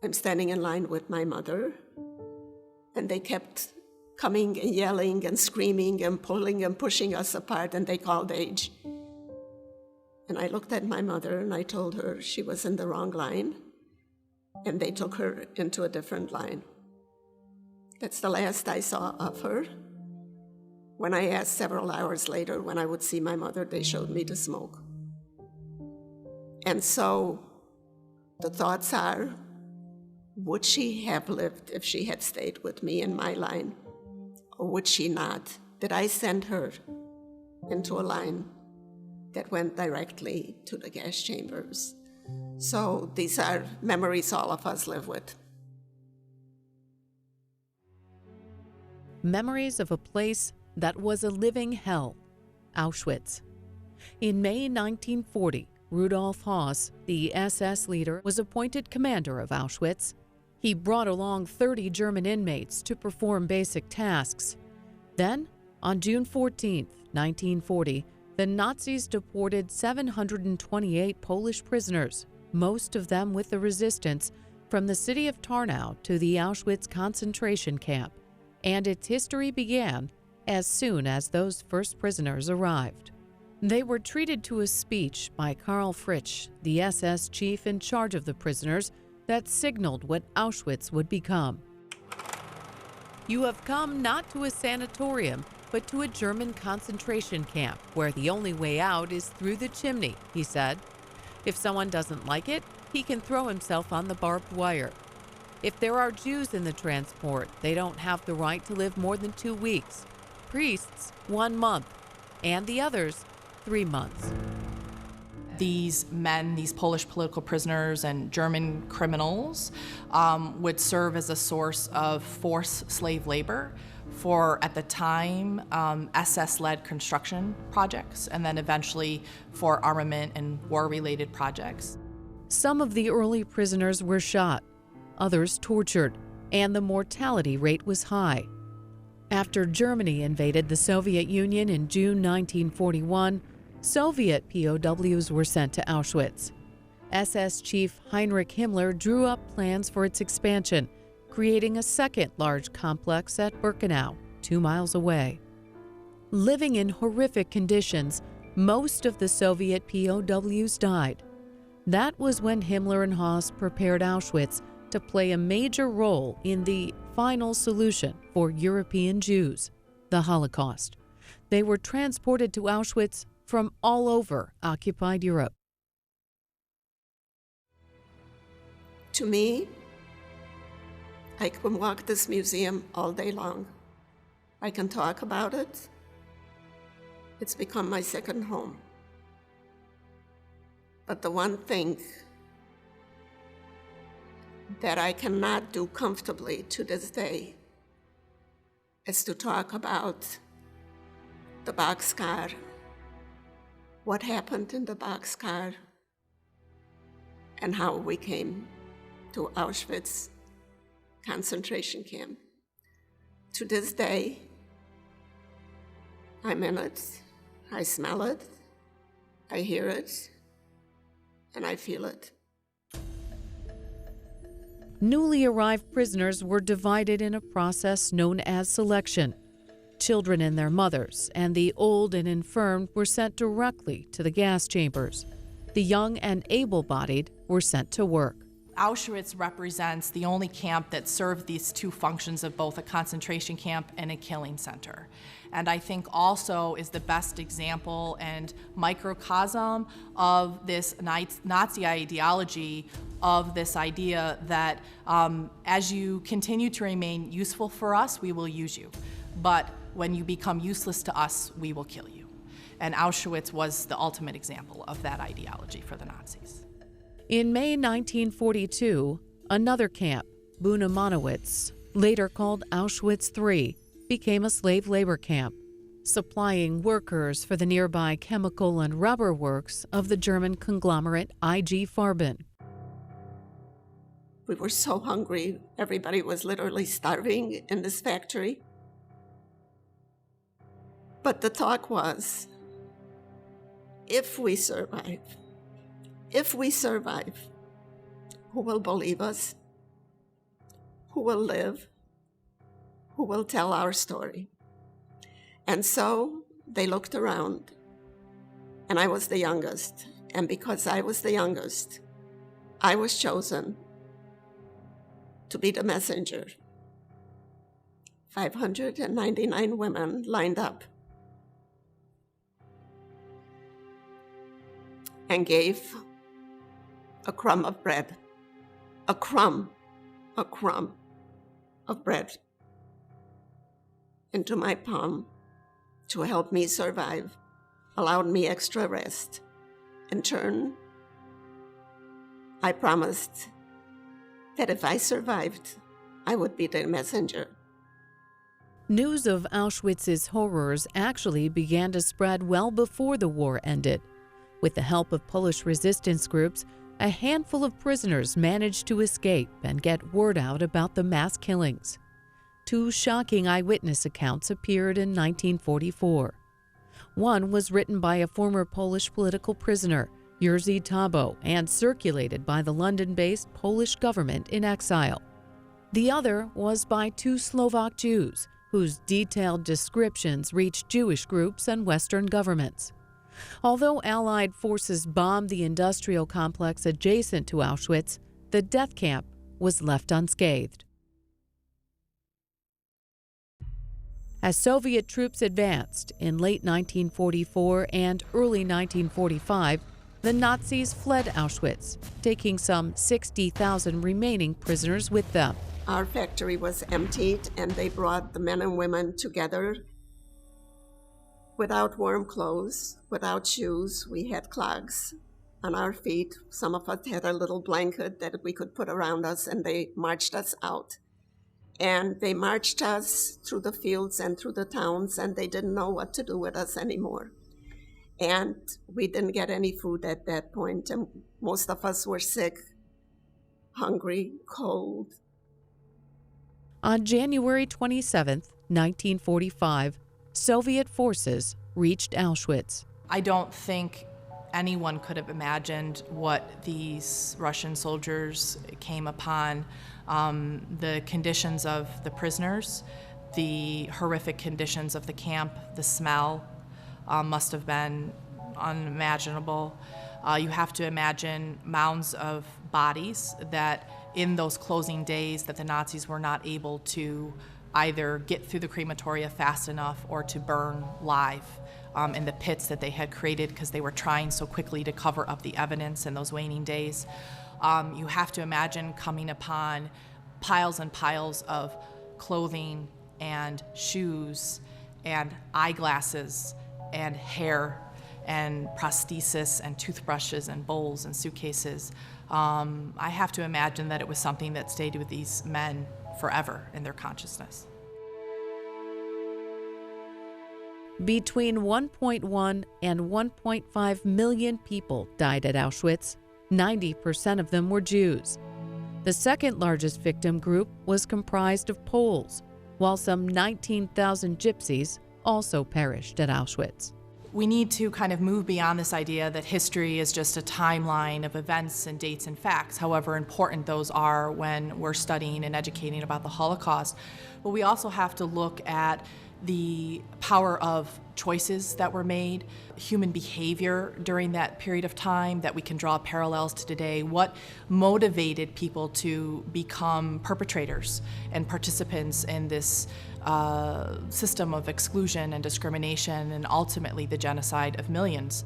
I'm standing in line with my mother, and they kept coming and yelling and screaming and pulling and pushing us apart, and they called age. And I looked at my mother and I told her she was in the wrong line, and they took her into a different line. That's the last I saw of her. When I asked several hours later when I would see my mother, they showed me the smoke. And so the thoughts are, would she have lived if she had stayed with me in my line? Or would she not? Did I send her into a line that went directly to the gas chambers? So these are memories all of us live with. Memories of a place that was a living hell, Auschwitz. In May 1940, Rudolf Höss, the SS leader, was appointed commander of Auschwitz. He brought along 30 German inmates to perform basic tasks. Then, on June 14, 1940, the Nazis deported 728 Polish prisoners, most of them with the resistance, from the city of Tarnow to the Auschwitz concentration camp. And its history began as soon as those first prisoners arrived. They were treated to a speech by Karl Fritsch, the SS chief in charge of the prisoners, that signaled what Auschwitz would become. "You have come not to a sanatorium, but to a German concentration camp, where the only way out is through the chimney," he said. "If someone doesn't like it, he can throw himself on the barbed wire. If there are Jews in the transport, they don't have the right to live more than 2 weeks. Priests, 1 month, and the others, 3 months. These men, these Polish political prisoners and German criminals, would serve as a source of forced slave labor for, at the time, SS-led construction projects, and then eventually for armament and war-related projects. Some of the early prisoners were shot, others tortured, and the mortality rate was high. After Germany invaded the Soviet Union in June 1941, Soviet POWs were sent to Auschwitz. SS Chief Heinrich Himmler drew up plans for its expansion, creating a second large complex at Birkenau, 2 miles away. Living in horrific conditions, most of the Soviet POWs died. That was when Himmler and Höss prepared Auschwitz to play a major role in the final solution for European Jews, the Holocaust. They were transported to Auschwitz from all over occupied Europe. To me, I can walk this museum all day long. I can talk about it. It's become my second home. But the one thing that I cannot do comfortably to this day is to talk about the boxcar, what happened in the boxcar, and how we came to Auschwitz concentration camp. To this day, I'm in it, I smell it, I hear it, and I feel it. Newly arrived prisoners were divided in a process known as selection. Children and their mothers and the old and infirm were sent directly to the gas chambers. The young and able-bodied were sent to work. Auschwitz represents the only camp that served these two functions of both a concentration camp and a killing center. And I think also is the best example and microcosm of this Nazi ideology, of this idea that as you continue to remain useful for us, we will use you. But when you become useless to us, we will kill you. And Auschwitz was the ultimate example of that ideology for the Nazis. In May 1942, another camp, Buna Monowitz, later called Auschwitz III, became a slave labor camp, supplying workers for the nearby chemical and rubber works of the German conglomerate IG Farben. We were so hungry, everybody was literally starving in this factory. But the talk was, if we survive, who will believe us? who will live, who will tell our story. And so they looked around, and I was the youngest. And because I was the youngest, I was chosen to be the messenger. 599 women lined up and gave a crumb of bread, a crumb of bread into my palm to help me survive, allowed me extra rest. In turn, I promised that if I survived, I would be the messenger. News of Auschwitz's horrors actually began to spread well before the war ended. With the help of Polish resistance groups, a handful of prisoners managed to escape and get word out about the mass killings. 2 shocking eyewitness accounts appeared in 1944. One was written by a former Polish political prisoner, Jerzy Tabo, and circulated by the London-based Polish government in exile. The other was by 2 Slovak Jews, whose detailed descriptions reached Jewish groups and Western governments. Although Allied forces bombed the industrial complex adjacent to Auschwitz, the death camp was left unscathed. As Soviet troops advanced in late 1944 and early 1945, the Nazis fled Auschwitz, taking some 60,000 remaining prisoners with them. Our factory was emptied, and they brought the men and women together without warm clothes, without shoes. We had clogs on our feet. Some of us had a little blanket that we could put around us, and they marched us out. And they marched us through the fields and through the towns, and they didn't know what to do with us anymore. And we didn't get any food at that point, and most of us were sick, hungry, cold. On January 27, 1945, Soviet forces reached Auschwitz. I don't think anyone could have imagined what these Russian soldiers came upon. The conditions of the prisoners, the horrific conditions of the camp, the smell must have been unimaginable. You have to imagine mounds of bodies that in those closing days that the Nazis were not able to either get through the crematoria fast enough or to burn live in the pits that they had created because they were trying so quickly to cover up the evidence in those waning days. You have to imagine coming upon piles and piles of clothing and shoes and eyeglasses and hair and prosthesis and toothbrushes and bowls and suitcases. I have to imagine that it was something that stayed with these men forever in their consciousness. Between 1.1 and 1.5 million people died at Auschwitz. 90% of them were Jews. The second largest victim group was comprised of Poles, while some 19,000 Gypsies also perished at Auschwitz. We need to kind of move beyond this idea that history is just a timeline of events and dates and facts, however important those are when we're studying and educating about the Holocaust. But we also have to look at the power of choices that were made, human behavior during that period of time that we can draw parallels to today. What motivated people to become perpetrators and participants in this system of exclusion and discrimination and ultimately the genocide of millions?